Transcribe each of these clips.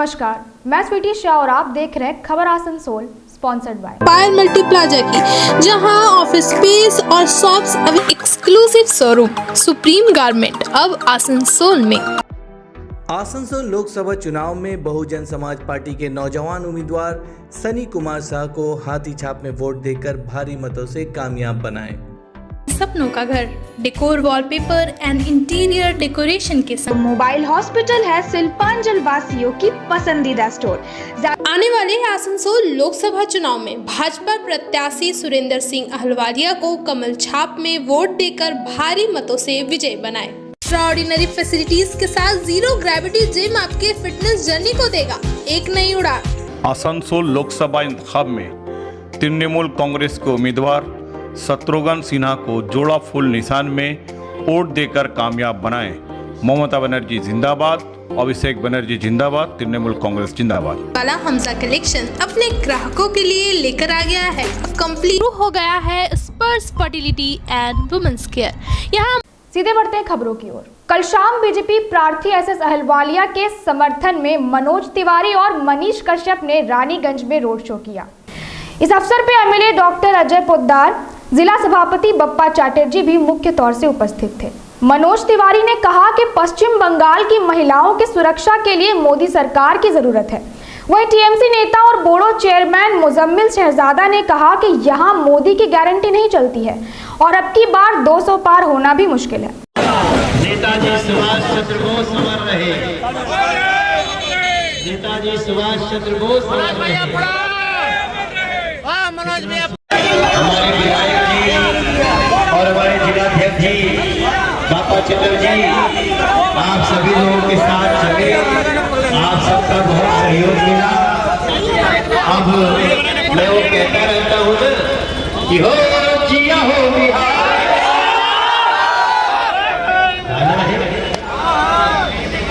नमस्कार, मैं स्वीटी शाह और आप देख रहे हैं खबर Asansol, sponsored by Payal multi plaza की, जहां ऑफिस स्पेस और शॉप्स अब एक्सक्लूसिव शोरूम सुप्रीम गारमेंट अब आसनसोल में। आसनसोल लोकसभा चुनाव में बहुजन समाज पार्टी के नौजवान उम्मीदवार सनी कुमार शाह को हाथी छाप में वोट देकर भारी मतों से कामयाब बनाएं। सपनों का घर, decor, wallpaper and interior decoration के साथ मोबाइल हॉस्पिटल है शिल्पांचल वासियों की पसंदीदा स्टोर। आने वाले आसनसोल लोकसभा चुनाव में भाजपा प्रत्याशी सुरेंद्र सिंह अहलुवालिया को कमल छाप में वोट देकर भारी मतों से विजय बनाए। एक्स्ट्राऑर्डिनरी फैसिलिटीज के साथ जीरो ग्रेविटी जिम आपके फिटनेस जर्नी को देगा एक नई उड़ान। आसनसोल लोकसभा इंतखाब में तृणमूल कांग्रेस के उम्मीदवार शत्रुघ्न सिन्हा को जोड़ा फूल निशान में वोट देकर कामयाब बनाएं। ममता बनर्जी जिंदाबाद, अभिषेक बनर्जी जिंदाबाद, तृणमूल कांग्रेस जिंदाबाद। वाला हमजा कलेक्शन अपने ग्राहकों के लिए लेकर आ गया है। कंप्लीट हो गया है स्पर्श फर्टिलिटी एंड वुमेन्स केयर। यहाँ सीधे बढ़ते हैं खबरों की ओर। कल शाम बीजेपी प्रार्थी एसएस अहलुवालिया के समर्थन में मनोज तिवारी और मनीष कश्यप ने रानीगंज में रोड शो किया। इस अवसर पर एमएलए डॉक्टर अजय पोद्दार, जिला सभापति बप्पा चैटर्जी भी मुख्य तौर से उपस्थित थे। मनोज तिवारी ने कहा कि पश्चिम बंगाल की महिलाओं की सुरक्षा के लिए मोदी सरकार की जरूरत है। वहीं टीएमसी नेता और बोडो चेयरमैन मुजम्मिल शहजादा ने कहा कि यहां मोदी की गारंटी नहीं चलती है और अब की बार 200 पार होना भी मुश्किल है। नेताजी सुभाष चंद्र बोस अमर रहे, नेताजी सुभाष चंद्र बोस अमर रहे। हमारे विधायक जी और हमारे जिलाध्यक्ष जी बापा चित्र जी, आप सभी लोगों के साथ चले, आप सबका बहुत सहयोग मिला। अब मैं वो कहता रहता हूँ ना कि हो जिया हो बिहार,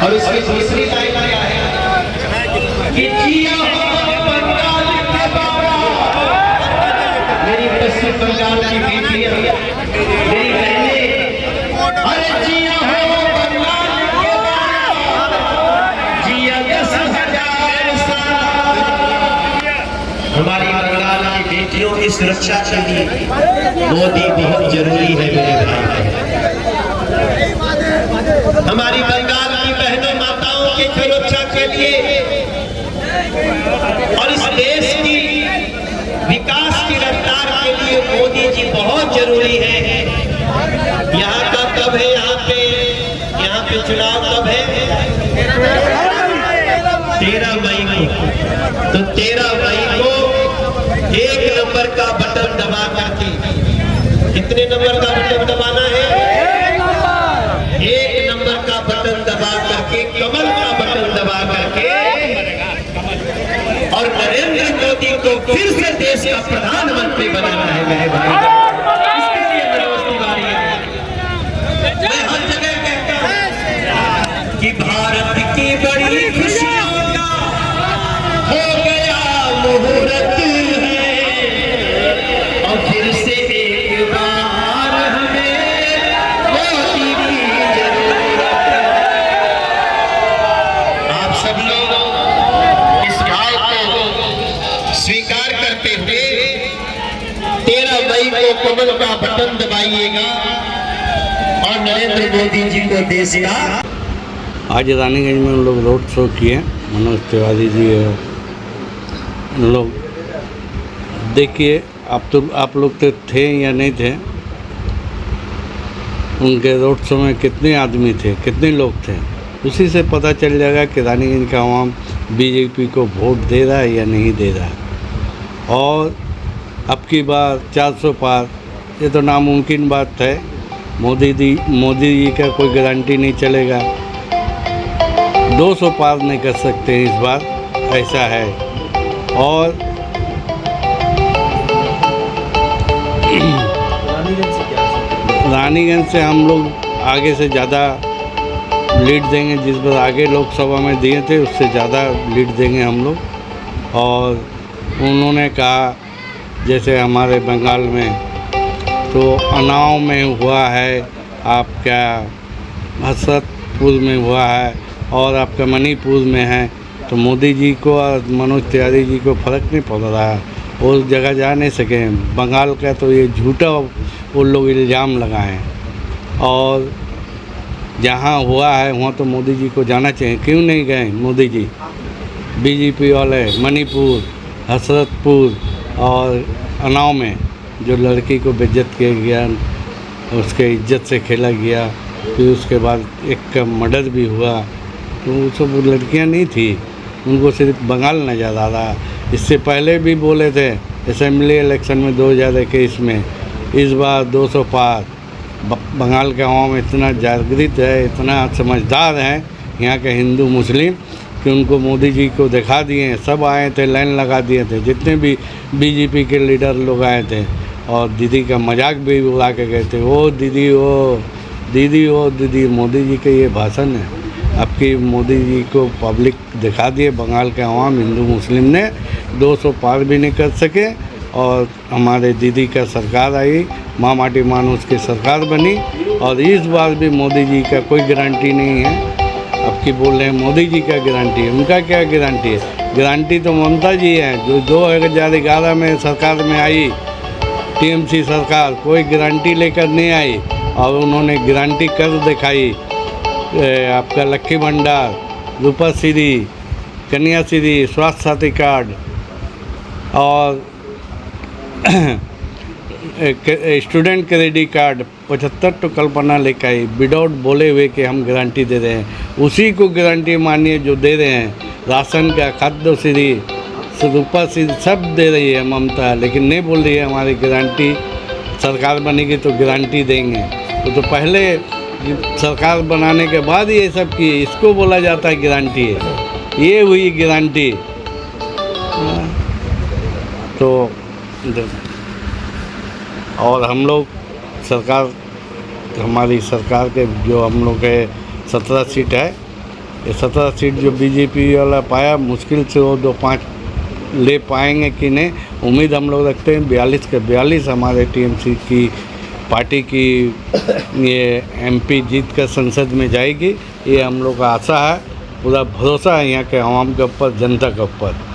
और उसकी दूसरी लाइन क्या है कि जिया हो बंगाल के बाबा, मेरी पश्चिम बंगाल की बेटियां, मेरी बहनें, अरे जिया हो बंगाल के बाबा, जिया 10,000 साल। हमारी बंगाल की बेटियों की सुरक्षा के लिए मोदी बहुत जरूरी है मेरे भाई। हमारी बंगाल की बहनों माताओं की सुरक्षा के लिए और इस देश की विकास की रफ्तार के लिए मोदी जी बहुत जरूरी है। यहाँ का कब है, यहाँ पे चुनाव कब है? 13 मई को। तो 13 मई को 1 नंबर का बटन दबा करके, कितने नंबर का बटन दबाना है? 1 नंबर का बटन दबा करके, कमल का बटन दबा करके, और नरेंद्र मोदी को फिर से देश का प्रधानमंत्री बनाना है मेरे भाई। इसके लिए मनोज तिवारी है। मैं हर जगह कहता हूं कि भारत की बड़ी खुशियों का हो गया मुहूर्त है, और फिर से एक बार हमें मोदी की जरूरत है। आप सब लोग इस बात को स्वीकार करते हुए 13 मई को कमल का बटन दबाइएगा और नरेंद्र मोदी जी को देश का। आज रानीगंज में उन लोग रोड शो किए, मनोज तिवारी जी उन लोग। देखिए आप लोग तो थे या नहीं थे, उनके रोड शो में कितने आदमी थे, कितने लोग थे, उसी से पता चल जाएगा कि रानीगंज का आवाम बीजेपी को वोट दे रहा है या नहीं दे रहा है। और अब की बार 400 पार, ये तो नामुमकिन बात है। मोदी जी का कोई गारंटी नहीं चलेगा। 200 पार नहीं कर सकते इस बार, ऐसा है। और रानीगंज से हम लोग आगे से ज़्यादा लीड देंगे, जिस बार आगे लोकसभा में दिए थे उससे ज़्यादा लीड देंगे हम लोग। और उन्होंने कहा जैसे हमारे बंगाल में तो अनाव में हुआ है, आपका हसरतपुर में हुआ है और आपका मणिपुर में है, तो मोदी जी को और मनोज तिवारी जी को फ़र्क नहीं पड़ रहा, वो उस जगह जा नहीं सके। बंगाल का तो ये झूठा वो लोग इल्ज़ाम लगाएं, और जहाँ हुआ है वहाँ तो मोदी जी को जाना चाहिए। क्यों नहीं गए मोदी जी? बीजेपी वाले मणिपुर, हसरतपुर और उन्नाव में जो लड़की को बेइज्जत किया गया, उसके इज्जत से खेला गया, फिर उसके बाद एक का मर्डर भी हुआ, तो वो सब लड़कियां नहीं थी, उनको सिर्फ बंगाल नज़र आ रहा। इससे पहले भी बोले थे असेंबली इलेक्शन में 2021 में, इस बार 200 पार। बंगाल का आवाम इतना जागृत है, इतना समझदार है यहाँ के हिंदू मुस्लिम कि उनको मोदी जी को दिखा दिए। सब आए थे, लाइन लगा दिए थे, जितने भी बीजेपी के लीडर लोग आए थे, और दीदी का मजाक भी उड़ा के गए थे, ओ दीदी ओ दीदी ओ दीदी। मोदी जी के ये भाषण है। आपकी मोदी जी को पब्लिक दिखा दिए, बंगाल के आवाम हिंदू मुस्लिम ने 200 पार भी नहीं कर सके, और हमारे दीदी का सरकार आई, माँ माटी मानुस की सरकार बनी। और इस बार भी मोदी जी का कोई गारंटी नहीं है। आपकी बोल रहे हैं मोदी जी का गारंटी है, उनका क्या गारंटी है? गारंटी तो ममता जी है, जो 2011 में सरकार में आई, टीएमसी सरकार, कोई गारंटी लेकर नहीं आई, और उन्होंने गारंटी कर दिखाई। आपका लक्की भंडार, रूपाश्री, कन्याश्री, स्वास्थ्य साथी कार्ड और स्टूडेंट क्रेडिट कार्ड 75 तो कल्पना लेकर आई, विदाउट बोले हुए कि हम गारंटी दे रहे हैं। उसी को गारंटी मानिए जो दे रहे हैं, राशन का, खाद्य श्री, रूपाश्री सब दे रही है ममता, लेकिन नहीं बोल रही है हमारी गारंटी सरकार बनेगी तो गारंटी देंगे। तो पहले सरकार बनाने के बाद ये सब की, इसको बोला जाता है गारंटी है। ये हुई गारंटी। तो और हम लोग सरकार, हमारी सरकार के जो हम लोग के 17 सीट है, ये 17 सीट जो बीजेपी वाला पाया, मुश्किल से वो 2-5 ले पाएंगे कि नहीं, उम्मीद हम लोग रखते हैं। 42 के 42 हमारे टीएमसी की पार्टी की ये एमपी जीत कर संसद में जाएगी, ये हम लोग का आशा है, पूरा भरोसा है यहाँ के आवाम के ऊपर, जनता के ऊपर।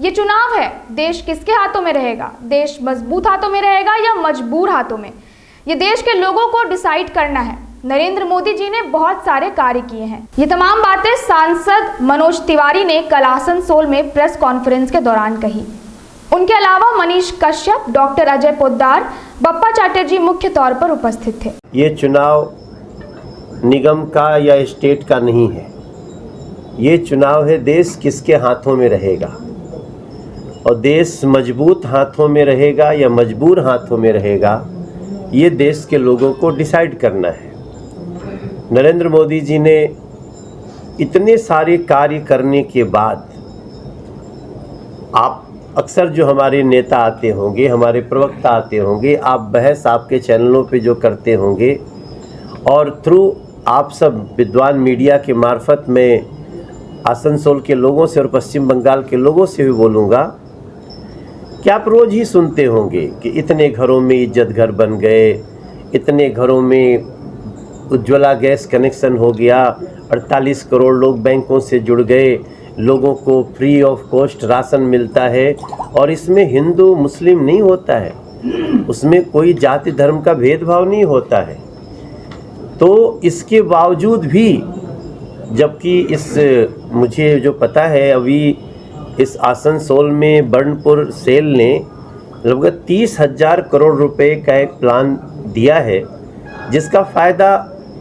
ये चुनाव है, देश किसके हाथों में रहेगा? देश मजबूत हाथों में रहेगा या मजबूर हाथों में? ये देश के लोगों को डिसाइड करना है। नरेंद्र मोदी जी ने बहुत सारे कार्य किए हैं। ये तमाम बातें सांसद मनोज तिवारी ने कल आसनसोल में प्रेस कॉन्फ्रेंस के दौरान कही। उनके अलावा मनीष कश्यप, डॉक्टर अजय पोद्दार, बप्पा चैटर्जी मुख्य तौर पर उपस्थित थे। ये चुनाव निगम का या स्टेट का नहीं है, ये चुनाव है देश किसके हाथों में रहेगा, और देश मजबूत हाथों में रहेगा या मजबूर हाथों में रहेगा, ये देश के लोगों को डिसाइड करना है। नरेंद्र मोदी जी ने इतने सारे कार्य करने के बाद, आप अक्सर जो हमारे नेता आते होंगे, हमारे प्रवक्ता आते होंगे, आप बहस आपके चैनलों पे जो करते होंगे, और थ्रू आप सब विद्वान मीडिया के मार्फत में आसनसोल के लोगों से और पश्चिम बंगाल के लोगों से भी बोलूँगा कि आप रोज़ ही सुनते होंगे कि इतने घरों में इज्जत घर बन गए, इतने घरों में उज्ज्वला गैस कनेक्शन हो गया, 48 करोड़ लोग बैंकों से जुड़ गए, लोगों को फ्री ऑफ कॉस्ट राशन मिलता है, और इसमें हिंदू मुस्लिम नहीं होता है, उसमें कोई जाति धर्म का भेदभाव नहीं होता है। तो इसके बावजूद भी, जबकि इस मुझे जो पता है अभी इस आसनसोल में बर्नपुर सेल ने लगभग 30,000 करोड़ रुपए का एक प्लान दिया है, जिसका फ़ायदा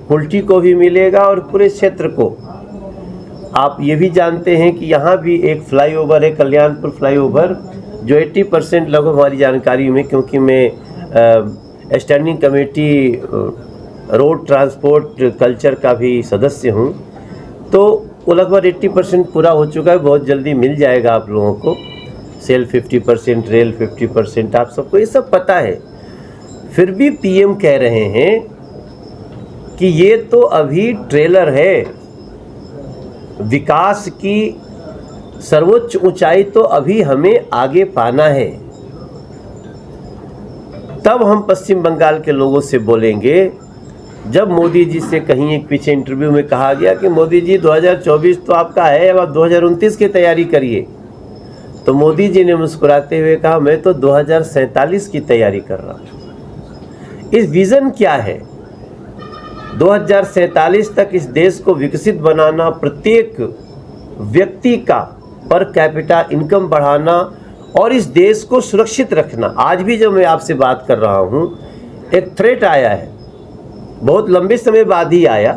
कुल्टी को भी मिलेगा और पूरे क्षेत्र को। आप ये भी जानते हैं कि यहाँ भी एक फ्लाईओवर है, कल्याणपुर फ्लाईओवर, जो 80% लगभग हमारी जानकारी में, क्योंकि मैं standing committee road transport culture का भी सदस्य हूँ, तो वो लगभग 80% पूरा हो चुका है। बहुत जल्दी मिल जाएगा आप लोगों को। सेल 50%, रेल 50%, आप सबको ये सब पता है। फिर भी पीएम कह रहे हैं कि ये तो अभी ट्रेलर है, विकास की सर्वोच्च ऊंचाई तो अभी हमें आगे पाना है, तब हम पश्चिम बंगाल के लोगों से बोलेंगे जब मोदी जी से कहीं एक पीछे इंटरव्यू में कहा गया कि मोदी जी 2024 तो आपका है, अब आप 2029 की तैयारी करिए, तो मोदी जी ने मुस्कुराते हुए कहा मैं तो 2047 की तैयारी कर रहा हूँ। इस विज़न क्या है? 2047 तक इस देश को विकसित बनाना, प्रत्येक व्यक्ति का पर कैपिटा इनकम बढ़ाना और इस देश को सुरक्षित रखना। आज भी जब मैं आपसे बात कर रहा हूँ, एक थ्रेट आया है, बहुत लंबे समय बाद ही आया,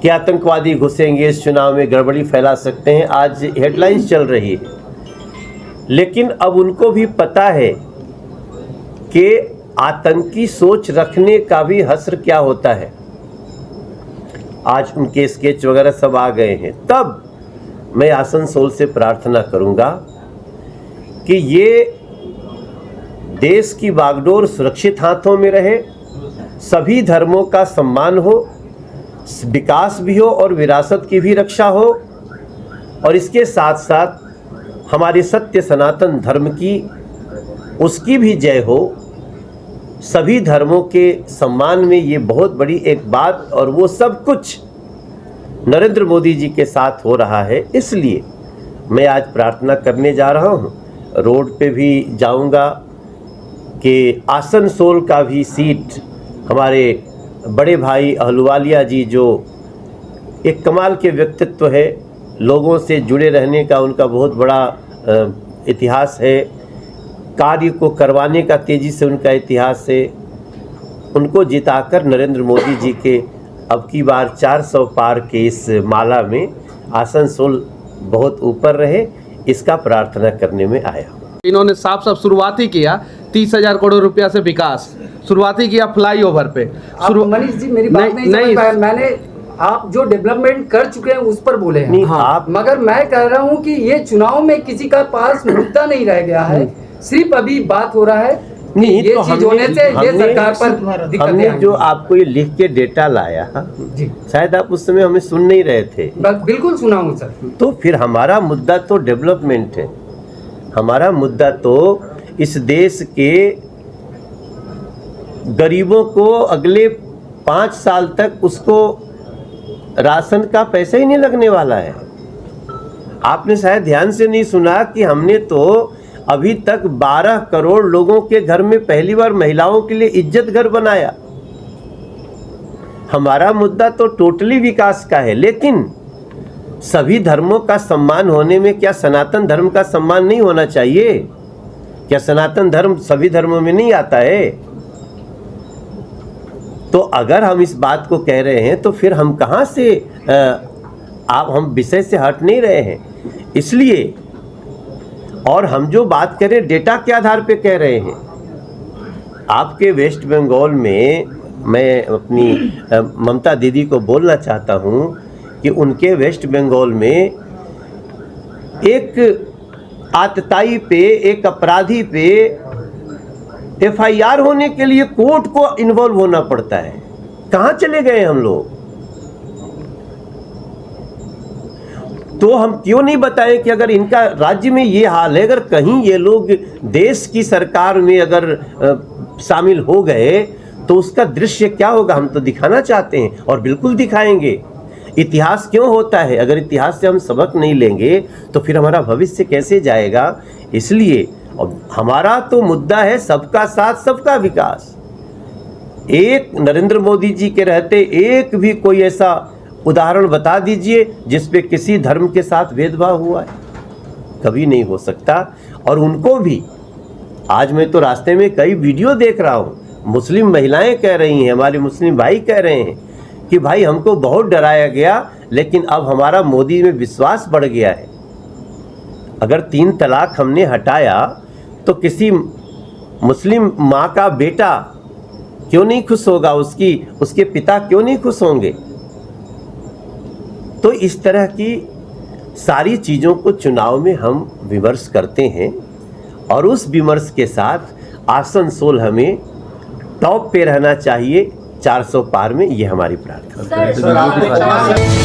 कि आतंकवादी घुसेंगे, इस चुनाव में गड़बड़ी फैला सकते हैं। आज हेडलाइंस चल रही है, लेकिन अब उनको भी पता है कि आतंकी सोच रखने का भी हश्र क्या होता है। आज उनके स्केच वगैरह सब आ गए हैं। तब मैं आसनसोल से प्रार्थना करूंगा कि ये देश की बागडोर सुरक्षित हाथों में रहे, सभी धर्मों का सम्मान हो, विकास भी हो और विरासत की भी रक्षा हो, और इसके साथ साथ हमारे सत्य सनातन धर्म की, उसकी भी जय हो। सभी धर्मों के सम्मान में ये बहुत बड़ी एक बात, और वो सब कुछ नरेंद्र मोदी जी के साथ हो रहा है। इसलिए मैं आज प्रार्थना करने जा रहा हूँ, रोड पे भी जाऊँगा कि आसनसोल का भी सीट हमारे बड़े भाई अहलुवालिया जी, जो एक कमाल के व्यक्तित्व है, लोगों से जुड़े रहने का उनका बहुत बड़ा इतिहास है, कार्य को करवाने का तेज़ी से उनका इतिहास है। उनको जिताकर नरेंद्र मोदी जी के अब की बार 400 पार के इस माला में आसनसोल बहुत ऊपर रहे, इसका प्रार्थना करने में आया। इन्होंने साफ साफ शुरुआत ही किया 30,000 करोड़ रुपया से विकास, शुरुआती किया फ्लाईओवर पे। मनीष जी मेरी बात नहीं समझ पाए, मैंने आप जो डेवलपमेंट कर चुके हैं उस पर बोले हैं। हाँ। मगर मैं कह रहा हूं कि ये चुनाव में किसी का पास मुद्दा नहीं रह गया है, सिर्फ अभी बात हो रहा है नहीं, ये तो चीज होने से ये सरकार पर दिक्कत हमने जो आपको ये लिख के डेटा लाया जी, शायद आप उस समय हमें सुन नहीं रहे थे। बिल्कुल सुना हूँ सर। तो फिर हमारा मुद्दा तो डेवलपमेंट है, हमारा मुद्दा तो इस देश के गरीबों को अगले 5 साल तक उसको राशन का पैसा ही नहीं लगने वाला है। आपने शायद ध्यान से नहीं सुना कि हमने तो अभी तक 12 करोड़ लोगों के घर में पहली बार महिलाओं के लिए इज्जत घर बनाया। हमारा मुद्दा तो टोटली विकास का है, लेकिन सभी धर्मों का सम्मान होने में क्या सनातन धर्म का सम्मान नहीं होना चाहिए? क्या सनातन धर्म सभी धर्मों में नहीं आता है? तो अगर हम इस बात को कह रहे हैं तो फिर हम कहाँ से हम विषय से हट नहीं रहे हैं। इसलिए और हम जो बात करें डेटा के आधार पे कह रहे हैं। आपके वेस्ट बंगाल में मैं अपनी ममता दीदी को बोलना चाहता हूँ कि उनके वेस्ट बंगाल में एक आतताई पे, एक अपराधी पे FIR होने के लिए कोर्ट को इन्वॉल्व होना पड़ता है। कहाँ चले गए हम लोग? तो हम क्यों नहीं बताएं कि अगर इनका राज्य में ये हाल है, अगर कहीं ये लोग देश की सरकार में अगर शामिल हो गए तो उसका दृश्य क्या होगा, हम तो दिखाना चाहते हैं और बिल्कुल दिखाएंगे। इतिहास क्यों होता है? अगर इतिहास से हम सबक नहीं लेंगे तो फिर हमारा भविष्य कैसे जाएगा? इसलिए हमारा तो मुद्दा है सबका साथ सबका विकास। एक नरेंद्र मोदी जी के रहते एक भी कोई ऐसा उदाहरण बता दीजिए जिसपे किसी धर्म के साथ भेदभाव हुआ है? कभी नहीं हो सकता। और उनको भी आज मैं तो रास्ते में कई वीडियो देख रहा हूँ, मुस्लिम महिलाएं कह रही हैं, हमारे मुस्लिम भाई कह रहे हैं कि भाई हमको बहुत डराया गया, लेकिन अब हमारा मोदी में विश्वास बढ़ गया है। अगर 3 तलाक हमने हटाया तो किसी मुस्लिम माँ का बेटा क्यों नहीं खुश होगा? उसके पिता क्यों नहीं खुश होंगे? तो इस तरह की सारी चीज़ों को चुनाव में हम विमर्श करते हैं और उस विमर्श के साथ आसनसोल हमें टॉप पे रहना चाहिए 400 पार में। ये हमारी प्रार्थना है।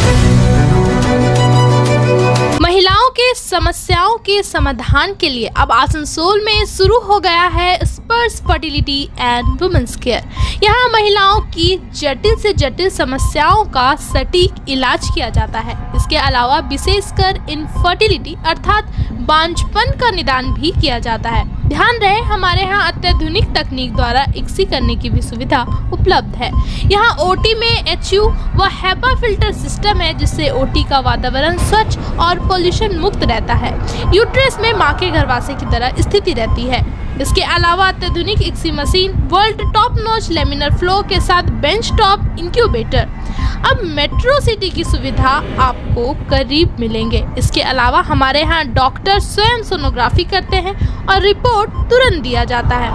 महिलाओं के समस्याओं के समाधान के लिए अब आसनसोल में शुरू हो गया है स्पर्श फर्टिलिटी एंड वुमेन्स केयर। यहाँ महिलाओं की जटिल से जटिल समस्याओं का सटीक इलाज किया जाता है। इसके अलावा विशेषकर इनफर्टिलिटी अर्थात बांझपन का निदान भी किया जाता है। ध्यान रहे, हमारे यहाँ अत्याधुनिक तकनीक द्वारा इक्सी करने की भी सुविधा उपलब्ध है। यहाँ ओटी में HU व HEPA फिल्टर सिस्टम है, जिससे ओटी का वातावरण स्वच्छ और पोल्यूशन मुक्त रहता है। यूट्रस में माँ के गर्भाशय की तरह स्थिति रहती है। इसके अलावा अत्याधुनिक ICSI machine, world top notch laminar flow के साथ बेंच टॉप इंक्यूबेटर। अब मेट्रो सिटी की सुविधा आपको करीब मिलेंगे। इसके अलावा हमारे यहाँ डॉक्टर स्वयं सोनोग्राफी करते हैं और रिपोर्ट तुरंत दिया जाता है।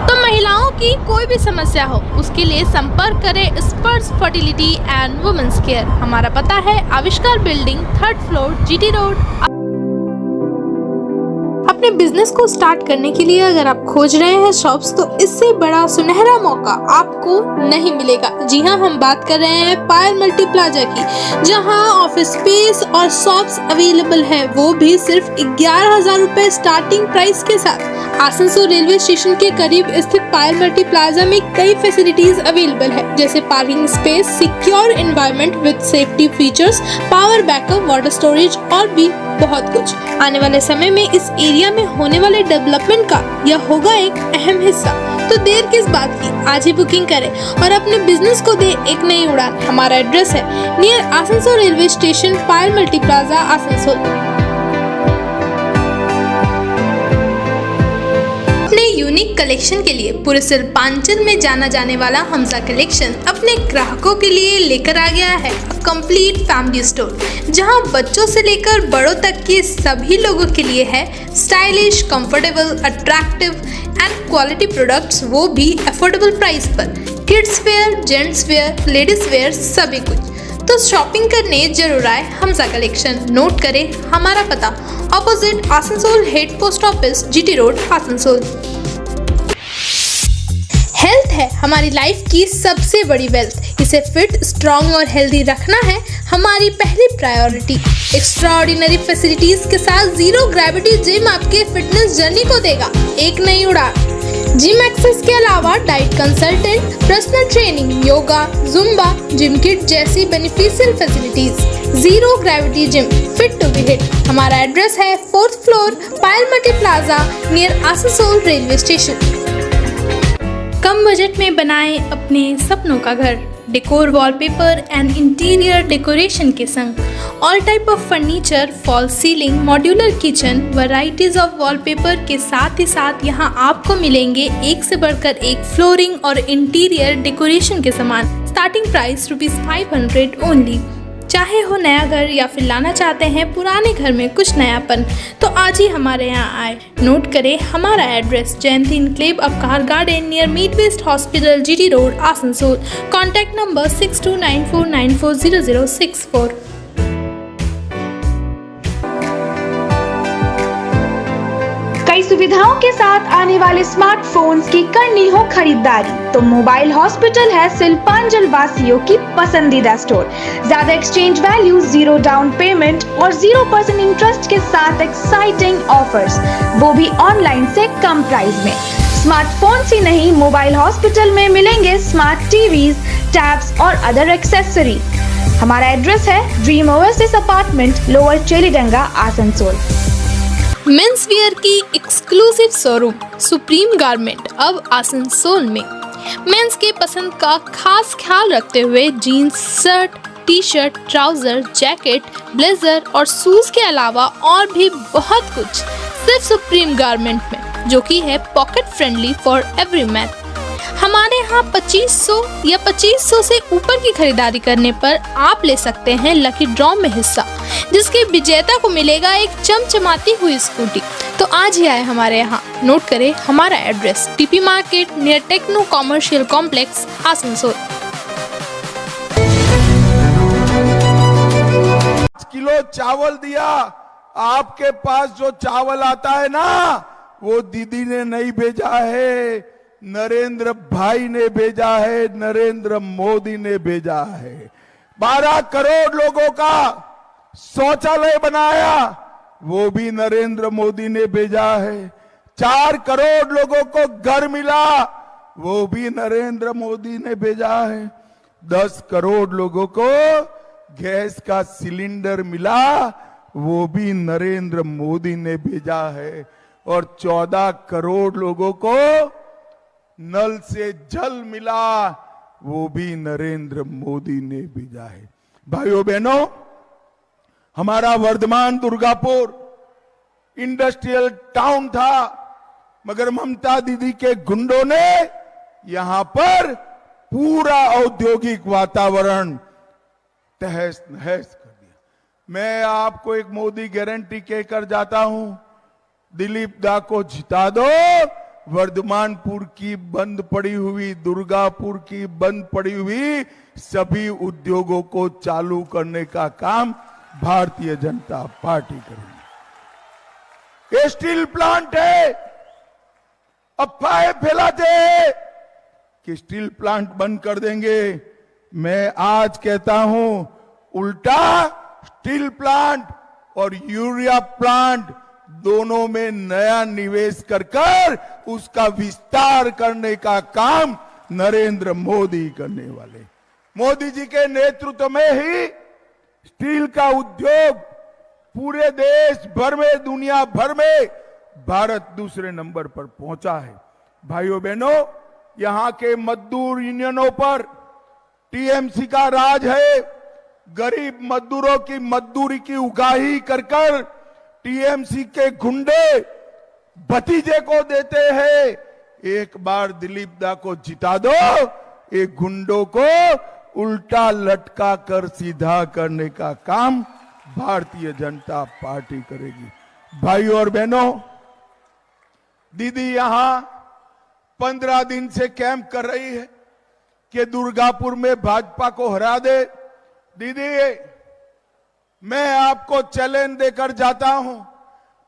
तो महिलाओं की कोई भी समस्या हो, उसके लिए संपर्क करें स्पर्श फर्टिलिटी एंड वुमेन्स केयर। हमारा पता है आविष्कार building, 3rd floor, GT road. अपने बिजनेस को स्टार्ट करने के लिए अगर आप खोज रहे हैं शॉप्स, तो इससे बड़ा सुनहरा मौका आपको नहीं मिलेगा। जी हाँ, हम बात कर रहे हैं पायल मल्टी प्लाजा की, जहां ऑफिस स्पेस और शॉप्स अवेलेबल है, वो भी सिर्फ 11,000 रुपए स्टार्टिंग प्राइस के साथ। आसनसोल रेलवे स्टेशन के करीब स्थित पायल मल्टी प्लाजा में कई फैसिलिटीज अवेलेबल है, जैसे parking space, secure environment with safety features, power backup, water storage और भी बहुत कुछ। आने वाले समय में इस एरिया में होने वाले डेवलपमेंट का यह होगा एक अहम हिस्सा। तो देर किस बात की, आज ही बुकिंग करें और अपने बिजनेस को दे एक नई उड़ान। हमारा एड्रेस है नियर आसनसोल रेलवे स्टेशन, पायल मल्टी प्लाजा, आसनसोल। अपने यूनिक कलेक्शन के लिए पूरे शिल्पांचल में जाना जाने वाला हमजा कलेक्शन अपने ग्राहकों के लिए लेकर आ गया है कंप्लीट फैमिली स्टोर, जहां बच्चों से लेकर बड़ों तक के सभी लोगों के लिए है stylish, comfortable, attractive and quality products, वो भी अफोर्डेबल प्राइस पर। Kids where, gents wear, ladies wear, सभी कुछ। तो शॉपिंग करने जरूर आए हमजा कलेक्शन। नोट करें हमारा पता, opposite Asansol head post office, GT road, Asansol. Health है हमारी लाइफ की सबसे बड़ी वेल्थ। इसे फिट, स्ट्रॉन्ग और हेल्दी रखना है हमारी पहली प्रायोरिटी। एक्स्ट्राऑर्डिनरी फैसिलिटीज के साथ जीरो ग्रेविटी जिम आपके फिटनेस जर्नी को देगा एक नई उड़ान। जिम एक्सेस के अलावा diet consultant, personal training, yoga, zumba, gym kit जैसी beneficial facilities. Zero gravity gym, fit to be hit. हमारा एड्रेस है 4th floor, Payal multi plaza, near Asansol railway station. कम बजट में बनाएं अपने सपनों का घर। Decor, wallpaper and interior decoration के संग all type of furniture, fall ceiling, modular kitchen, varieties of wallpaper के साथ ही साथ यहाँ आपको मिलेंगे एक से बढ़कर एक फ्लोरिंग और इंटीरियर डेकोरेशन के सामान। Starting price ₹500 only. चाहे हो नया घर या फिर लाना चाहते हैं पुराने घर में कुछ नयापन, तो आज ही हमारे यहाँ आए। नोट करें हमारा address, Jayanti enclave, Abkar garden, near मीट वेस्ट hospital, GT road, Asansol. Contact number 6294940064। कई सुविधाओं के साथ आने वाले स्मार्टफोन्स की करनी हो खरीदारी, तो मोबाइल हॉस्पिटल है शिल्पांचल वासियों की पसंदीदा स्टोर। ज्यादा एक्सचेंज वैल्यू, 0 डाउन पेमेंट और 0% इंटरेस्ट के साथ एक्साइटिंग ऑफर्स, वो भी ऑनलाइन से कम प्राइस में। स्मार्टफोन्स ही नहीं, मोबाइल हॉस्पिटल में मिलेंगे स्मार्ट टीवीज, टैब्स और अदर एक्सेसरी। हमारा एड्रेस है dream oasis apartment, lower Chelidanga, Asansol. Men's wear की एक्सक्लूसिव शोरूम सुप्रीम गारमेंट अब आसनसोल में। मेंस के पसंद का खास ख्याल रखते हुए jeans, shirt, T-shirt, trouser, jacket, blazer और शूज के अलावा और भी बहुत कुछ सिर्फ सुप्रीम गारमेंट में, जो कि है pocket friendly for every man. हमारे यहाँ 2500 या 2500 से ऊपर की खरीदारी करने पर आप ले सकते हैं लकी ड्रॉ में हिस्सा, जिसके विजेता को मिलेगा एक चमचमाती हुई स्कूटी। तो आज ही आए हमारे यहाँ। नोट करें हमारा address, TP market, near techno commercial complex, Asansol. Kilo चावल दिया, आपके पास जो चावल आता है ना, वो दीदी ने नहीं भेजा है, नरेंद्र भाई ने भेजा है, नरेंद्र मोदी ने भेजा है। 12 करोड़ लोगों का शौचालय बनाया, वो भी नरेंद्र मोदी ने भेजा है। 4 करोड़ लोगों को घर मिला, वो भी नरेंद्र मोदी ने भेजा है। 10 करोड़ लोगों को गैस का सिलेंडर मिला, वो भी नरेंद्र मोदी ने भेजा है। और 14 करोड़ लोगों को नल से जल मिला, वो भी नरेंद्र मोदी ने भेजा है। भाइयों बहनों, हमारा वर्धमान दुर्गापुर इंडस्ट्रियल टाउन था, मगर ममता दीदी के गुंडों ने यहां पर पूरा औद्योगिक वातावरण तहस नहस कर दिया। मैं आपको एक मोदी गारंटी कहकर जाता हूं, दिलीप दा को जिता दो, वर्धमानपुर की बंद पड़ी हुई, दुर्गापुर की बंद पड़ी हुई सभी उद्योगों को चालू करने का काम भारतीय जनता पार्टी करेगी। ये स्टील प्लांट है, अफवाहें फैलाते हैं कि स्टील प्लांट बंद कर देंगे। मैं आज कहता हूं, उल्टा स्टील प्लांट और यूरिया प्लांट दोनों में नया निवेश कर उसका विस्तार करने का काम नरेंद्र मोदी करने वाले। मोदी जी के नेतृत्व में ही स्टील का उद्योग पूरे देश भर में, दुनिया भर में भारत दूसरे नंबर पर पहुंचा है। भाइयों बहनों, यहां के मजदूर यूनियनों पर टीएमसी का राज है। गरीब मजदूरों की मजदूरी की उगाही कर टीएमसी के गुंडे भतीजे को देते हैं। एक बार दिलीप दा को जिता दो, एक गुंडों को उल्टा लटका कर सीधा करने का काम भारतीय जनता पार्टी करेगी। भाइयों और बहनों, दीदी यहां 15 दिन से कैंप कर रही है कि दुर्गापुर में भाजपा को हरा दे। दीदी, मैं आपको चैलेंज देकर जाता हूं,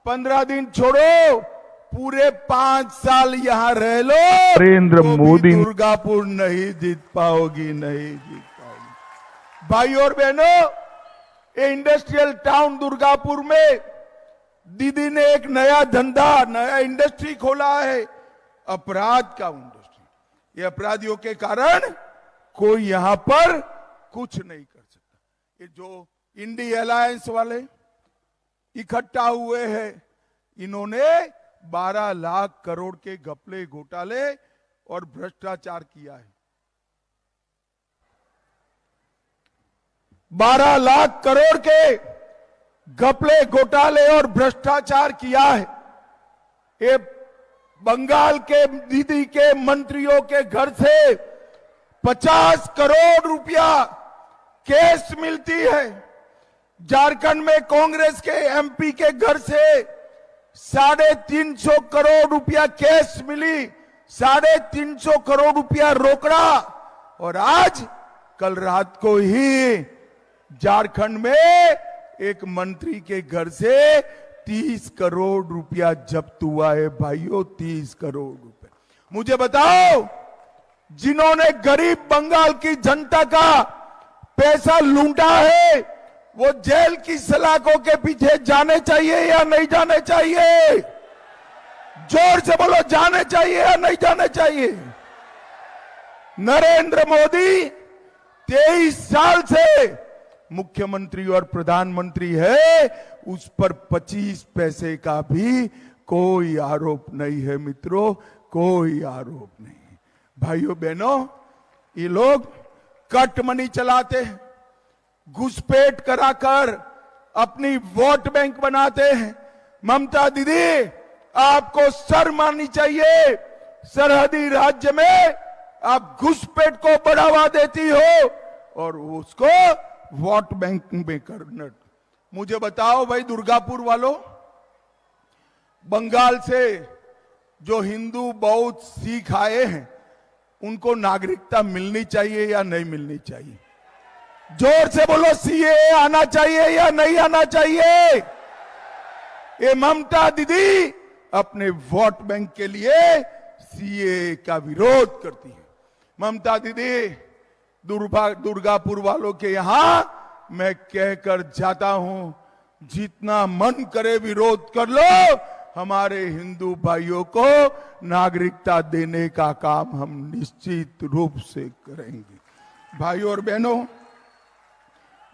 15 दिन छोड़ो, पूरे 5 साल यहां रह लो, नरेंद्र मोदी दुर्गापुर नहीं जीत पाओगी, नहीं जीत पाओगी। भाई और बहनों, ये इंडस्ट्रियल टाउन दुर्गापुर में दीदी ने एक नया धंधा, नया इंडस्ट्री खोला है, अपराध का इंडस्ट्री। ये अपराधियों के कारण कोई यहां पर कुछ नहीं कर सकता। ये जो इंडी अलायंस वाले इकट्ठा हुए हैं, इन्होंने 12 लाख करोड़ के घपले घोटाले और भ्रष्टाचार किया है। 12 लाख करोड़ के घपले घोटाले और भ्रष्टाचार किया है। ये बंगाल के दीदी के मंत्रियों के घर से 50 करोड़ रुपया कैश मिलती है। झारखंड में कांग्रेस के एमपी के घर से 350 करोड़ रुपया कैश मिली, 350 करोड़ रुपया रोकड़ा। और आज कल रात को ही झारखंड में एक मंत्री के घर से 30 करोड़ रुपया जब्त हुआ है। भाइयों, 30 करोड़ रुपए। मुझे बताओ, जिन्होंने गरीब बंगाल की जनता का पैसा लूटा है, वो जेल की सलाखों के पीछे जाने चाहिए या नहीं जाने चाहिए? जोर से बोलो, जाने चाहिए या नहीं जाने चाहिए? नरेंद्र मोदी 23 साल से मुख्यमंत्री और प्रधानमंत्री है, उस पर 25 पैसे का भी कोई आरोप नहीं है मित्रों, कोई आरोप नहीं। भाइयों बहनों, ये लोग कट मनी चलाते हैं, घुसपैठ कराकर अपनी वोट बैंक बनाते हैं। ममता दीदी, आपको शर्म आनी चाहिए। सरहदी राज्य में आप घुसपैठ को बढ़ावा देती हो और उसको वोट बैंक में करना। मुझे बताओ भाई दुर्गापुर वालों, बंगाल से जो हिंदू बौद्ध सिख आए हैं, उनको नागरिकता मिलनी चाहिए या नहीं मिलनी चाहिए? जोर से बोलो, सीएए आना चाहिए या नहीं आना चाहिए? ये ममता दीदी अपने वोट बैंक के लिए सीएए का विरोध करती है। ममता दीदी, दुर्गापुर वालों के यहां मैं कहकर जाता हूं, जितना मन करे विरोध कर लो, हमारे हिंदू भाइयों को नागरिकता देने का काम हम निश्चित रूप से करेंगे। भाइयों और बहनों,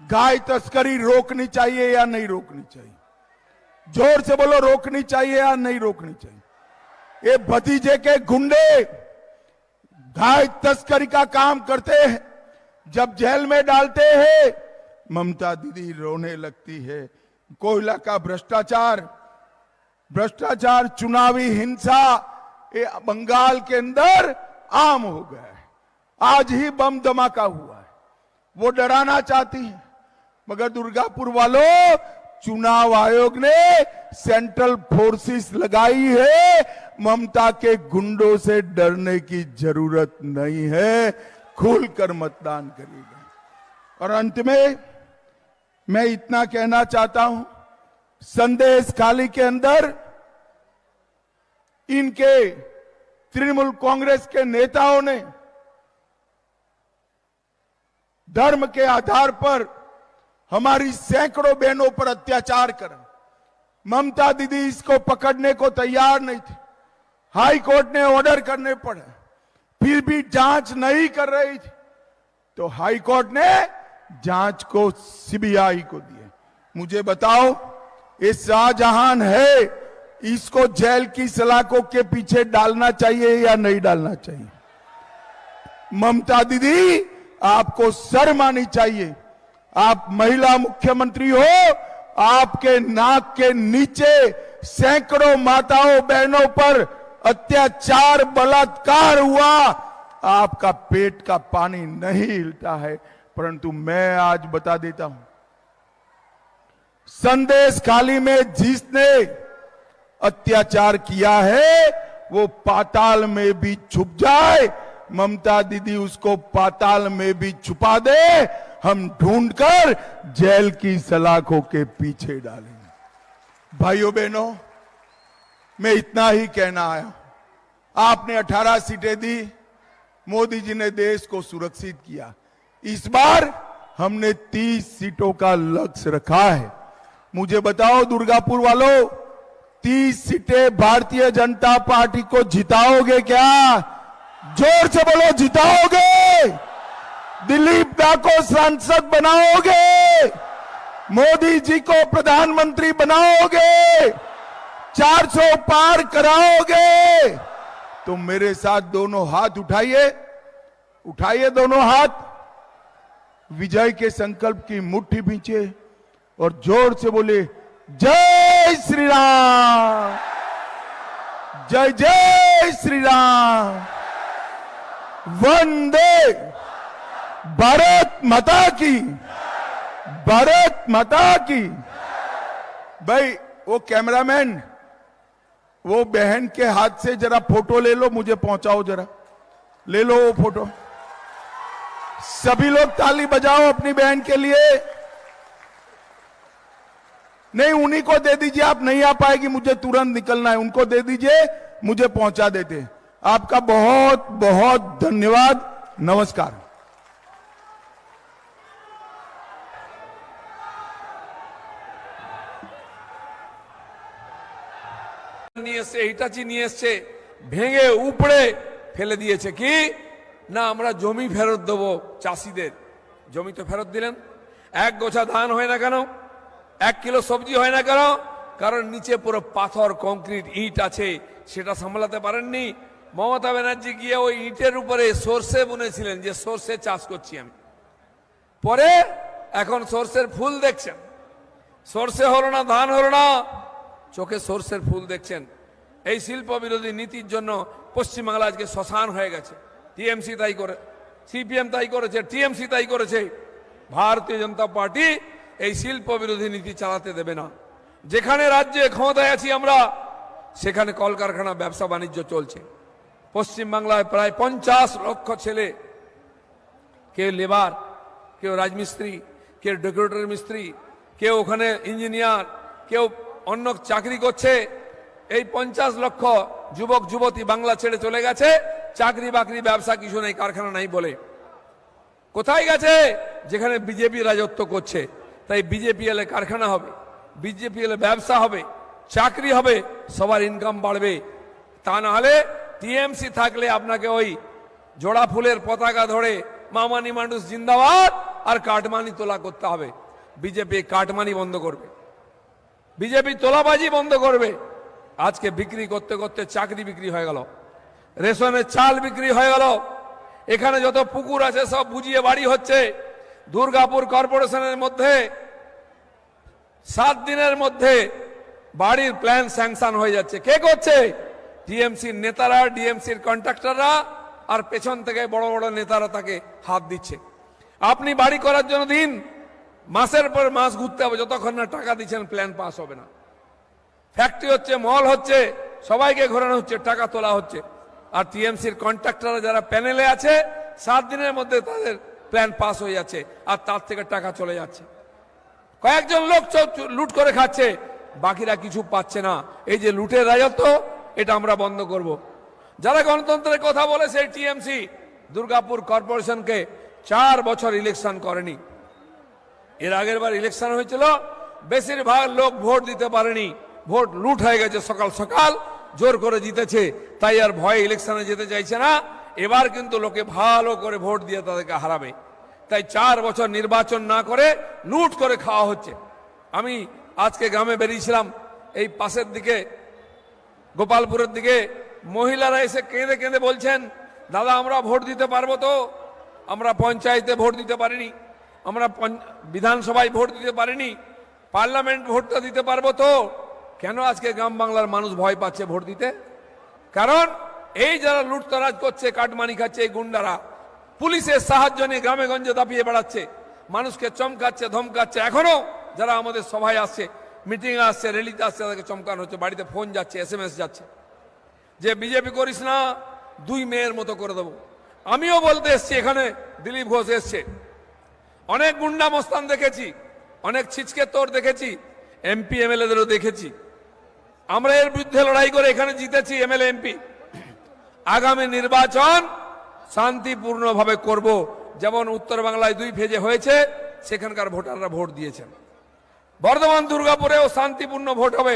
गाय तस्करी रोकनी चाहिए या नहीं रोकनी चाहिए? जोर से बोलो, रोकनी चाहिए या नहीं रोकनी चाहिए? ये भतीजे के गुंडे गाय तस्करी का काम करते हैं, जब जेल में डालते हैं ममता दीदी रोने लगती है। कोयला का भ्रष्टाचार, चुनावी हिंसा, ये बंगाल के अंदर आम हो गया है। आज ही बम धमाका हुआ है, वो डराना चाहती है, मगर दुर्गापुर वालों, चुनाव आयोग ने सेंट्रल फोर्सेस लगाई है। ममता के गुंडों से डरने की जरूरत नहीं है, खुलकर मतदान करिएगा। और अंत में मैं इतना कहना चाहता हूं, संदेश खाली के अंदर इनके तृणमूल कांग्रेस के नेताओं ने धर्म के आधार पर हमारी सैकड़ों बहनों पर अत्याचार करा। ममता दीदी इसको पकड़ने को तैयार नहीं थी, हाई कोर्ट ने ऑर्डर करने पड़े, फिर भी जांच नहीं कर रही थी, तो हाई कोर्ट ने जांच को सीबीआई को दिया। मुझे बताओ, ये शाहजहां है, इसको जेल की सलाखों के पीछे डालना चाहिए या नहीं डालना चाहिए? ममता दीदी, आपको शर्म आनी चाहिए। आप महिला मुख्यमंत्री हो, आपके नाक के नीचे सैकड़ों माताओं बहनों पर अत्याचार बलात्कार हुआ, आपका पेट का पानी नहीं हिलता है। परंतु मैं आज बता देता हूं, संदेश खाली में जिसने अत्याचार किया है वो पाताल में भी छुप जाए, ममता दीदी उसको पाताल में भी छुपा दे, हम ढूंढकर जेल की सलाखों के पीछे डालेंगे। भाइयों बहनों, मैं इतना ही कहना आया। आपने 18 सीटें दी, मोदी जी ने देश को सुरक्षित किया। इस बार हमने 30 सीटों का लक्ष्य रखा है। मुझे बताओ दुर्गापुर वालों, 30 सीटें भारतीय जनता पार्टी को जिताओगे क्या? जोर से बोलो, जिताओगे? दिलीप दा को सांसद बनाओगे? मोदी जी को प्रधानमंत्री बनाओगे? 400 पार कराओगे? तो मेरे साथ दोनों हाथ उठाइए, उठाइए दोनों हाथ, विजय के संकल्प की मुट्ठी भींचे और जोर से बोले, जय श्री राम, जय जय श्री राम, वंदे भारत माता की, भारत माता की। भाई वो कैमरामैन, वो बहन के हाथ से जरा फोटो ले लो, मुझे पहुंचाओ जरा, ले लो वो फोटो। सभी लोग ताली बजाओ अपनी बहन के लिए। नहीं, उन्हीं को दे दीजिए, आप नहीं आ पाएगी, मुझे तुरंत निकलना है, उनको दे दीजिए, मुझे पहुंचा देते। आपका बहुत बहुत धन्यवाद, नमस्कार। নিয়ে এসছে, হিটাচি নিয়ে এসছে, ভেঙে উপড়ে ফেলে দিয়েছে। কি না, আমরা জমি ফেরত দেবো চাষিদের। জমি তো ফেরত দিলেন, এক গোছা ধান হয় না কেন, 1 কিলো সবজি হয় না কেন? কারণ নিচে পুরো পাথর, কংক্রিট, ইট আছে, সেটা সামলাতে পারেননি। মমতা ব্যানার্জি গিয়ে ওই ইটের উপরে সরষে বুনেছিলেন, যে সরষে চাষ করছি আমি। পরে এখন সরষের ফুল দেখছেন, সরষে হলো না, ধান হলো না, চোখে সরষের ফুল দেখছেন। এই শিল্প বিরোধী নীতির জন্য পশ্চিমবাংলা আজকে শ্মশান হয়ে গেছে। টিএমসি তাই করে, সিপিএম তাই করেছে, টিএমসি তাই করেছে। ভারতীয় জনতা পার্টি এই শিল্প বিরোধী নীতি চালাতে দেবে না। যেখানে রাজ্যে ক্ষমতায় আছি আমরা, সেখানে কলকারখানা, ব্যবসা বাণিজ্য চলছে। পশ্চিমবাংলায় প্রায় 50 লক্ষ ছেলে, কেউ লেবার, কেউ রাজমিস্ত্রি, কেউ ডেকোরেটর মিস্ত্রি, কেউ ওখানে ইঞ্জিনিয়ার, কেউ অন্য চাকরি করছে। এই 50 লক্ষ যুবক যুবতী বাংলা ছেড়ে চলে গেছে। চাকরি বাকরি ব্যবসা কিছু নেই, কারখানা নাই বলে। কোথায় গেছে? যেখানে বিজেপি রাজত্ব করছে। তাই বিজেপি এলে কারখানা হবে, বিজেপি এলে ব্যবসা হবে, চাকরি হবে, সবার ইনকাম বাড়বে। তা না হলে টিএমসি থাকলে আপনাকে ওই জোড়া ফুলের পতাকা ধরে মামানি মানুষ জিন্দাবাদ আর কাটমানি তোলা করতে হবে। বিজেপি কাটমানি বন্ধ করবে, বিজেপি তোলাবাজি বন্ধ করবে। আজকে বিক্রি করতে করতে চাকরি বিক্রি হয়ে গেল, রেশনের চাল বিক্রি হয়ে গেল, এখানে যত পুকুর আছে সব বুঝিয়ে বাড়ি হচ্ছে। দুর্গাপুর কর্পোরেশনের মধ্যে 7 দিনের মধ্যে বাড়ির প্ল্যান স্যাংশন হয়ে যাচ্ছে। কে করছে? টিএমসির নেতারা, ডিএমসির কন্ট্রাক্টররা, আর পেছন থেকে বড় বড় নেতারা তাকে হাত দিচ্ছে। আপনি বাড়ি করার জন্য দিন, মাসের পর মাস ঘুরতে হবে, যতক্ষণ না টাকা দিচ্ছেন প্ল্যান পাস হবে না। ফ্যাক্টরি হচ্ছে, মল হচ্ছে, সবাইকে ঘোরানো হচ্ছে, টাকা তোলা হচ্ছে। আর টিএমসির কন্ট্রাক্টররা যারা প্যানেলে আছে 7 দিনের মধ্যে তাদের প্ল্যান পাস হয়ে যাচ্ছে, আর তার থেকে টাকা চলে যাচ্ছে। কয়েকজন লোক লুট করে খাচ্ছে, বাকিরা কিছু পাচ্ছে না। এই যে লুটের রাজত্ব, এটা আমরা বন্ধ করব। যারা গণতন্ত্রের কথা বলে সেই টিএমসি দুর্গাপুর কর্পোরেশনকে 4 বছর ইলেকশন করেনি। এর আগের বার ইলেকশন হয়েছিল, বেশিরভাগ লোক ভোট দিতে পারেনি, ভোট লুট হয়ে গেছে। সকাল সকাল জোর করে জিতেছে, তাই আর ভয়ে ইলেকশনে যেতে চাইছে না। এবার কিন্তু লোকে ভালো করে ভোট দিয়ে তাদেরকে হারাবে। তাই 4 বছর নির্বাচন না করে লুট করে খাওয়া হচ্ছে। আমি আজকে গ্রামে বেরিয়েছিলাম, এই পাশের দিকে গোপালপুরের দিকে, মহিলারা এসে কেঁদে কেঁদে বলছেন, দাদা আমরা ভোট দিতে পারবো তো? আমরা পঞ্চায়েতে ভোট দিতে পারিনি, আমরা বিধানসভায় ভোট দিতে পারিনি, পার্লামেন্ট ভোটটা দিতে পারবো তো? কেন আজকে গ্রাম বাংলার মানুষ ভয় পাচ্ছে ভোট দিতে? কারণ এই যারা লুটতরাজ করছে, কাটমানি খাচ্ছে, এই গুন্ডারা পুলিশের সাহায্য নিয়ে গ্রামে গঞ্জে দাপিয়ে বেড়াচ্ছে, মানুষকে চমকাচ্ছে, ধমকাচ্ছে। এখনো যারা আমাদের সভায় আসছে, মিটিং আসছে, র্যালিতে আসছে, তাদেরকে চমকানো হচ্ছে, বাড়িতে ফোন যাচ্ছে, SMS যাচ্ছে যে বিজেপি করিস না, 2 মেয়ের মতো করে দেবো। আমিও বলতে এসছি, এখানে দিলীপ ঘোষ এসছে, অনেক গুন্ডা মস্তান দেখেছি, অনেক ছিচকে তোর দেখেছি, MP MLAদেরও দেখেছি। আমরা এর বিরুদ্ধে লড়াই করে এখানে জিতেছি MLA MP। আগামী নির্বাচন শান্তিপূর্ণভাবে করব, যেমন উত্তর বাংলায় 2 ফেজে হয়েছে, সেখানকার ভোটাররা ভোট দিয়েছেন। বর্ধমান দুর্গাপুরেও শান্তিপূর্ণ ভোট হবে।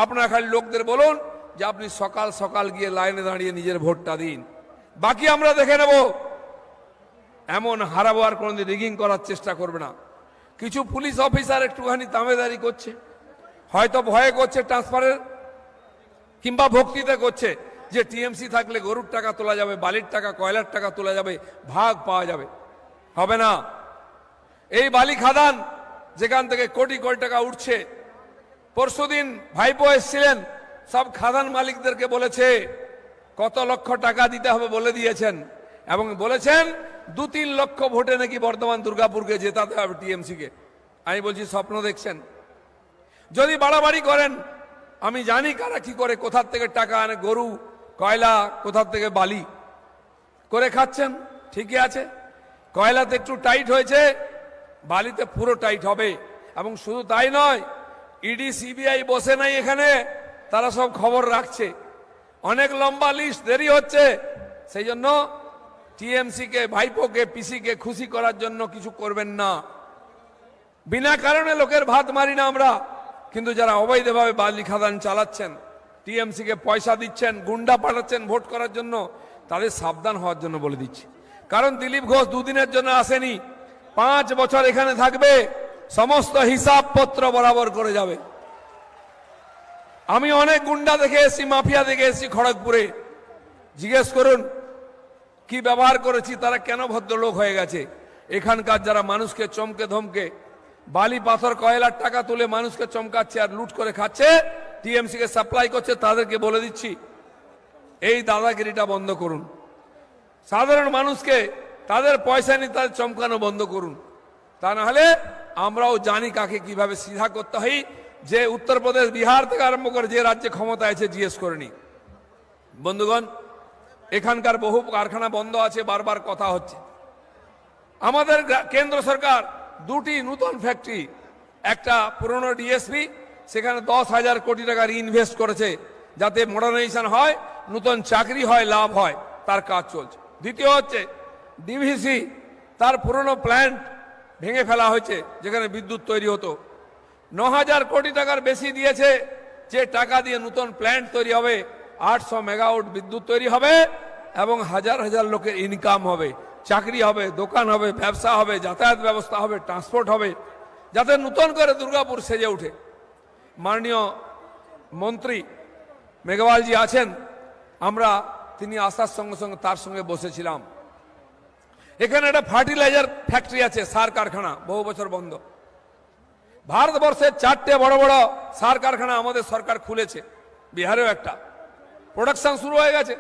আপনারা খালি লোকদের বলুন যে আপনি সকাল সকাল গিয়ে লাইনে দাঁড়িয়ে নিজের ভোটটা দিন, বাকি আমরা দেখে নেব। এমন হারাবো, আর কোনদিন রিগিং করার চেষ্টা করবে না। কিছু পুলিশ অফিসার একটুখানি দামেদারি করছে, হয়তো ভয়ে করছে ট্রান্সফারের, কিংবা ভক্তিতে করছে যে টিএমসি থাকলে গরুর টাকা তোলা যাবে, বালির টাকা, কয়লার টাকা তোলা যাবে, ভাগ পাওয়া যাবে। হবে না। এই বালি খাদান যেখান থেকে কোটি কোটি টাকা উঠছে, পরশুদিন ভাইপো এসেছিলেন, সব খাদান মালিকদেরকে বলেছে কত লক্ষ টাকা দিতে হবে বলে দিয়েছেন, এবং বলেছেন 2-3 লক্ষ ভোটে নাকি বর্ধমান দুর্গাপুরকে জেতাতে হবে টিএমসিকে। আমি বলছি স্বপ্ন দেখছেন? যদি বাড়াবাড়ি করেন, আমি জানি কারা কি করে, কোথার থেকে টাকা আনে, গরু, কয়লা, কোথার থেকে বালি করে খাচ্ছেন। ঠিকই আছে, কয়লাতে একটু টাইট হয়েছে, বালিতে পুরো টাইট হবে। এবং শুধু তাই নয়, ইডি সিবিআই বসে নাই এখানে, তারা সব খবর রাখছে। অনেক লম্বা লিস্ট, দেরি হচ্ছে। সেই জন্য টিএমসিকে, ভাইপোকে, পিসিকে খুশি করার জন্য কিছু করবেন না। বিনা কারণে লোকের ভাত মারি না আমরা, কিন্তু যারা অবৈধভাবে বালি খাদান চালাচ্ছেন, টিএমসিকে পয়সা দিচ্ছেন, গুন্ডা পাঠাচ্ছেন ভোট করার জন্য, তাদের সাবধান হওয়ার জন্য বলে দিচ্ছি। কারণ দিলীপ ঘোষ 2 দিনের জন্য আসেনি, 5 বছর এখানে থাকবে, সমস্ত হিসাবপত্র বরাবর করে যাবে। আমি অনেক গুন্ডা দেখে এসেছি, মাফিয়া দেখে এসেছি খড়গপুরে। জিজ্ঞেস করুন কি ব্যবহার করেছি, তারা কেন ভদ্রলোক হয়ে গেছে। এখানকার যারা মানুষকে চমকে ধমকে বালি, পাথর, কয়লার টাকা তুলে মানুষকে চমকাচ্ছে আর লুট করে খাচ্ছে, টিএমসিকে সাপ্লাই করছে, তাদেরকে বলে দিচ্ছি এই দাদাগিরিটা বন্ধ করুন। সাধারণ মানুষকে তাদের পয়সা নিয়ে তাদের চমকানো বন্ধ করুন। তা না হলে আমরাও জানি কাকে কিভাবে সিধা করতে হয়। যে উত্তরপ্রদেশ, বিহার থেকে আরম্ভ করে যে রাজ্যে ক্ষমতা আছে জিজ্ঞেস করে নি। বন্ধুগণ, এখানকার বহু কারখানা বন্ধ আছে, বারবার কথা হচ্ছে। আমাদের কেন্দ্র সরকার 2টি নতুন ফ্যাক্টরি, একটা পুরনো ডিএসপি, সেখানে 10,000 কোটি টাকার ইনভেস্ট করেছে, যাতে মডার্নাইজেশন হয়, নতুন চাকরি হয়, লাভ হয়, তার কাজ চলছে। দ্বিতীয় হচ্ছে ডিভিসি, তার পুরনো প্ল্যান্ট ভেঙে ফেলা হয়েছে, যেখানে বিদ্যুৎ তৈরি হতো। 9,000 কোটি টাকার বেশি দিয়েছে যে টাকা দিয়ে নতুন প্ল্যান্ট তৈরি হবে, 800 মেগাওয়াট বিদ্যুৎ তৈরি হবে এবং হাজার হাজার লোকের ইনকাম হবে, চাকরি হবে, দোকান হবে, ব্যবসা হবে, যাতায়াত ব্যবস্থা হবে, ট্রান্সপোর্ট হবে, যাতে নতুন করে দুর্গাপুর সেজে ওঠে। মাননীয় মন্ত্রী মেঘওয়ালজি আছেন, আমরা তিনি আসার সঙ্গে সঙ্গে তার সঙ্গে বসেছিলাম। এখানে একটা ফার্টিলাইজার ফ্যাক্টরি আছে, সার কারখানা, বহু বছর বন্ধ। ভারতবর্ষের 4টে বড় বড় সার কারখানা আমাদের সরকার খুলেছে, বিহারেও একটা, প্রোডাকশন শুরু হয়ে গেছে।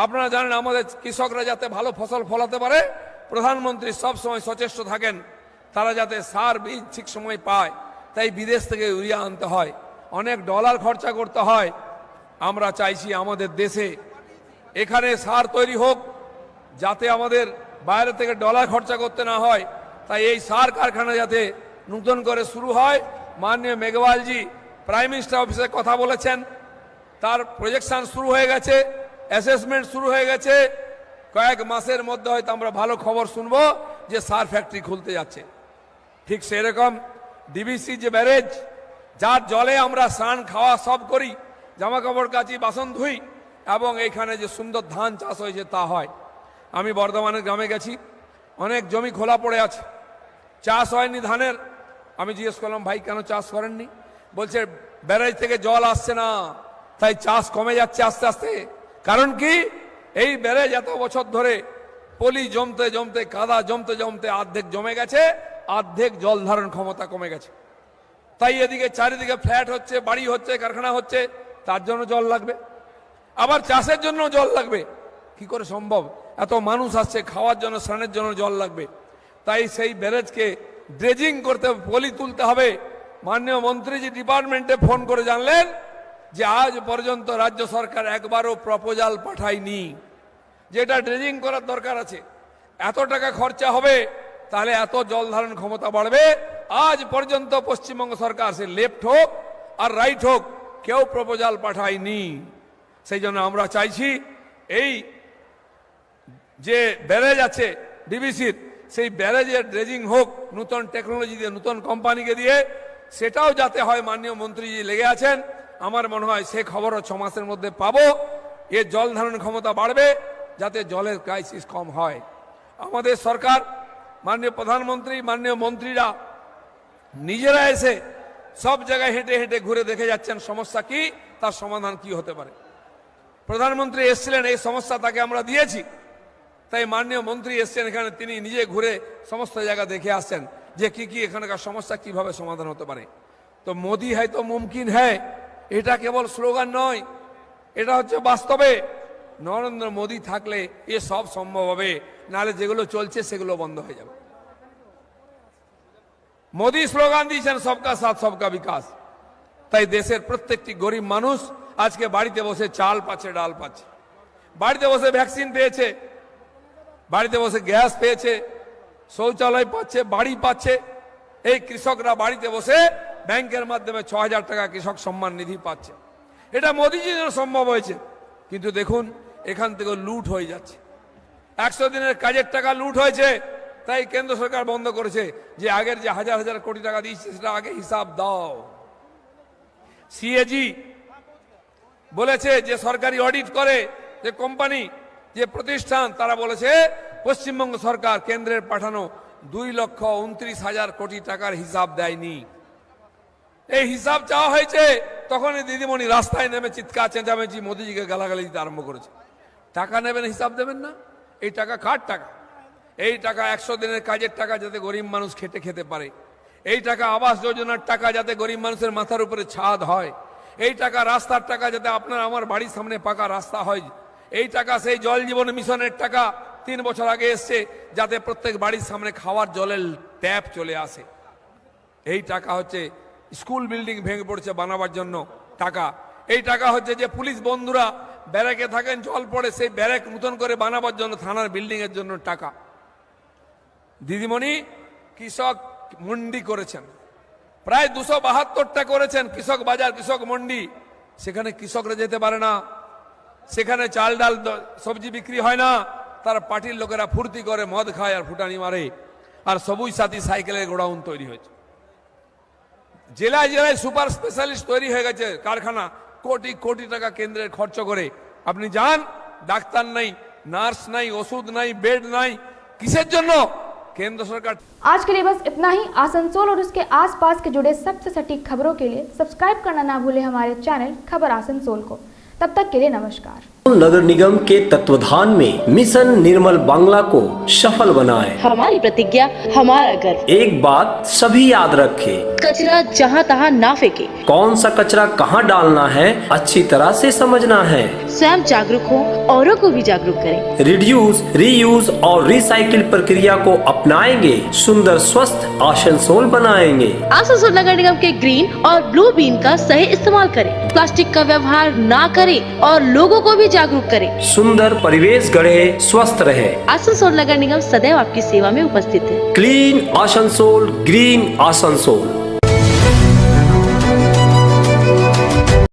আপনারা জানেন আমাদের কৃষকরা যাতে ভালো ফসল ফলাতে পারে, প্রধানমন্ত্রী সব সময় সচেষ্ট থাকেন তারা যাতে সার বীজ ঠিক সময় পায়, তাই বিদেশ থেকে ইউরিয়া আনতে হয়, অনেক ডলার খরচা করতে হয়। আমরা চাইছি আমাদের দেশে এখানে সার তৈরি হোক, যাতে আমাদের বাইরে থেকে ডলার খরচা করতে না হয়। তাই এই সার কারখানা যাতে নতুন করে শুরু হয়। মাননীয় মেঘওয়ালজি প্রাইম মিনিস্টার অফিসে কথা বলেছেন, তার প্রজেকশন শুরু হয়ে গেছে, অ্যাসেসমেন্ট শুরু হয়ে গেছে। কয়েক মাসের মধ্যে হয়তো আমরা ভালো খবর শুনবো যে সার ফ্যাক্টরি খুলতে যাচ্ছে। ঠিক সেরকম ডিবিসি যে ব্যারেজ, যার জলে আমরা স্নান খাওয়া সব করি, জামা কাপড় কাচি, বাসন ধুই, এবং এইখানে যে সুন্দর ধান চাষ হয়েছে তা হয়। আমি বর্ধমানের গ্রামে গেছি, অনেক জমি খোলা পড়ে আছে, চাষ হয়নি ধানের। আমি জিজ্ঞেস করলাম, ভাই কেন চাষ করেননি? বলছে ব্যারেজ থেকে জল আসছে না, তাই চাষ কমে যাচ্ছে আস্তে আস্তে। কারণ কি, এই ব্যারেজ এত বছর ধরে পলি জমতে জমতে, কাদা জমতে জমতে অর্ধেক জমে গেছে, অর্ধেক জল ধারণ ক্ষমতা কমে গেছে। তাই এদিকে চারিদিকে ফ্ল্যাট হচ্ছে, বাড়ি হচ্ছে, কারখানা হচ্ছে, তার জন্য জল লাগবে, আবার চাষের জন্য জল লাগবে। কি করে সম্ভব? এত মানুষ আসছে, খাওয়ার জন্য, স্নানের জন্য জল লাগবে। তাই সেই ব্যারেজকে ড্রেজিং করতে হবে, পলি তুলতে হবে। মাননীয় মন্ত্রীজি ডিপার্টমেন্টে ফোন করে জানলেন যে আজ পর্যন্ত রাজ্য সরকার একবারও প্রপোজাল পাঠায়নি, যেটা ড্রেজিং করার দরকার আছে। এত টাকা খরচা হবে, তাহলে এত জল ধারণ ক্ষমতা বাড়বে। আজ পর্যন্ত পশ্চিমবঙ্গ সরকার, সে লেফট হোক আর রাইট হোক, কেউ প্রপোজাল পাঠায়নি। সেই জন্য আমরা চাইছি এই যে ব্যারেজ আছে ডিবিসির, সেই ব্যারেজের ড্রেজিং হোক নতুন টেকনোলজি দিয়ে, নতুন কোম্পানিকে দিয়ে, সেটাও যাতে হয়। মাননীয় মন্ত্রীজি লেগে আছেন, আমার মনে হয় সে খবরও 6 মাসের মধ্যে পাবো। এর জল ধারণ ক্ষমতা বাড়বে, যাতে জলের ক্রাইসিস কম হয়। আমাদের সরকার, মাননীয় প্রধানমন্ত্রী, মাননীয় মন্ত্রীরা নিজেরা এসে সব জায়গায় হেঁটে হেঁটে ঘুরে দেখে যাচ্ছেন সমস্যা কি, তার সমাধান কি হতে পারে। প্রধানমন্ত্রী এসেছিলেন, এই সমস্যা তাকে আমরা দিয়েছি। তাই মাননীয় মন্ত্রী এসছেন এখানে, তিনি নিজে ঘুরে সমস্ত জায়গা দেখে আসছেন যে কি কি এখানকার সমস্যা কিভাবে সমাধান হতে পারে। তো মোদি হয় তো মুমকিন হ্যায়, এটা কেবল স্লোগান নয়, এটা হচ্ছে বাস্তবে। নরেন্দ্র মোদি থাকলে এ সব সম্ভব হবে, নাহলে যেগুলো চলছে সেগুলো বন্ধ হয়ে যাবে। মোদি স্লোগান দিয়েছেন সবকা সাথ সবকা বিকাশ। তাই দেশের প্রত্যেকটি গরিব মানুষ আজকে বাড়িতে বসে চাল পাচ্ছে, ডাল পাচ্ছে, বাড়িতে বসে ভ্যাকসিন পেয়েছে, বাড়িতে বসে গ্যাস পেয়েছে, শৌচালয় পাচ্ছে, বাড়ি পাচ্ছে। এই কৃষকরা বাড়িতে বসে ব্যাংকের মাধ্যমে 6000 টাকা কৃষক সম্মান নিধি পাচ্ছে। এটা মোদিজির জন্য সম্ভব হয়েছে। কিন্তু দেখুন, এখান থেকে লুট হয়ে যাচ্ছে, 100 দিনের কাজের টাকা লুট হয়েছে। তাই কেন্দ্র সরকার বন্ধ করেছে যে আগের যে হাজার হাজার কোটি টাকা দিয়েছে সেটা আগে হিসাব দাও। সিএজি বলেছে, যে সরকারি অডিট করে যে কোম্পানি, যে প্রতিষ্ঠান, তারা বলেছে পশ্চিমবঙ্গ সরকার কেন্দ্রের পাঠানো 2,29,000 কোটি টাকার হিসাব দেয়নি। এই হিসাব চাওয়া হয়েছে, তখন দিদিমণি রাস্তায় নেমে চিৎকার চেঁচামেচি মোদিজিকে গালাগালি দিতে আরম্ভ করেছে। টাকা নেবেন, হিসাব দেবেন না। এই টাকা কার টাকা? এই টাকা 100 দিনের কাজের টাকা, যাতে গরিব মানুষ খেটে খেতে পারে। এই টাকা আবাস যোজনার টাকা, যাতে গরিব মানুষের মাথার উপরে ছাদ হয়। এই টাকা রাস্তার টাকা, যাতে আপনার আমার বাড়ির সামনে পাকা রাস্তা হয়। এই টাকা সেই জল জীবন মিশনের টাকা, 3 বছর আগে এসছে, যাতে প্রত্যেক বাড়ির সামনে খাওয়ার জলের ট্যাপ চলে আসে। এই টাকা হচ্ছে স্কুল বিল্ডিং ভেঙে পড়ছে বানাবার জন্য টাকা। এই টাকা হচ্ছে যে পুলিশ বন্ধুরা ব্যারাকে থাকেন, জল পড়ে, সেই ব্যারাক নতুন করে বানাবার জন্য, থানার বিল্ডিং এর জন্য টাকা। দিদিমণি কৃষক মন্ডি করেছেন, প্রায় 272টা করেছেন, কৃষক বাজার, কৃষক মন্ডি। সেখানে কৃষকরা যেতে পারে না, সেখানে চাল ডাল সবজি বিক্রি হয় না। তার পার্টির লোকেরা ফুর্তি করে, মদ খায় আর ফুটানি মারে। আর সবুজ সাথী সাইকেলের গোডাউন তৈরি হয়েছে। জেলায় জেলায় সুপার স্পেশালিস্ট তৈরি হয়ে গেছে কারখানা, কোটি কোটি টাকা কেন্দ্রের খরচ করে। আপনি যান, ডাক্তার নাই, নার্স নাই, ওষুধ নাই, बेड নাই, কিসের জন্য? केंद्र सरकार। आज के लिए बस इतना ही। आसनसोल और उसके आसपास के जुड़े सबसे सटीक खबरों के लिए सब्सक्राइब करना ना भूले हमारे चैनल खबर आसनसोल को। तब तक के लिए नमस्कार। नगर निगम के तत्वाधान में मिशन निर्मल बांग्ला को सफल बनाएं। हमारी प्रतिज्ञा, हमारा गर्व। एक बात सभी याद रखें, कचरा जहाँ तहाँ ना फेंके। कौन सा कचरा कहाँ डालना है अच्छी तरह से समझना है। स्वयं जागरूक हो, औरों को भी जागरूक करें। रिड्यूस, रीयूज और रिसाइकिल प्रक्रिया को अपनाएंगे, सुंदर स्वस्थ आसनसोल बनाएंगे। आसनसोल नगर निगम के ग्रीन और ब्लू बीन का सही इस्तेमाल करें, प्लास्टिक का व्यवहार ना करें और लोगों को भी जागरूक करें। सुंदर परिवेश गढ़े, स्वस्थ रहे। आसनसोल नगर निगम सदैव आपकी सेवा में उपस्थित है। Clean Asansol, green Asansol.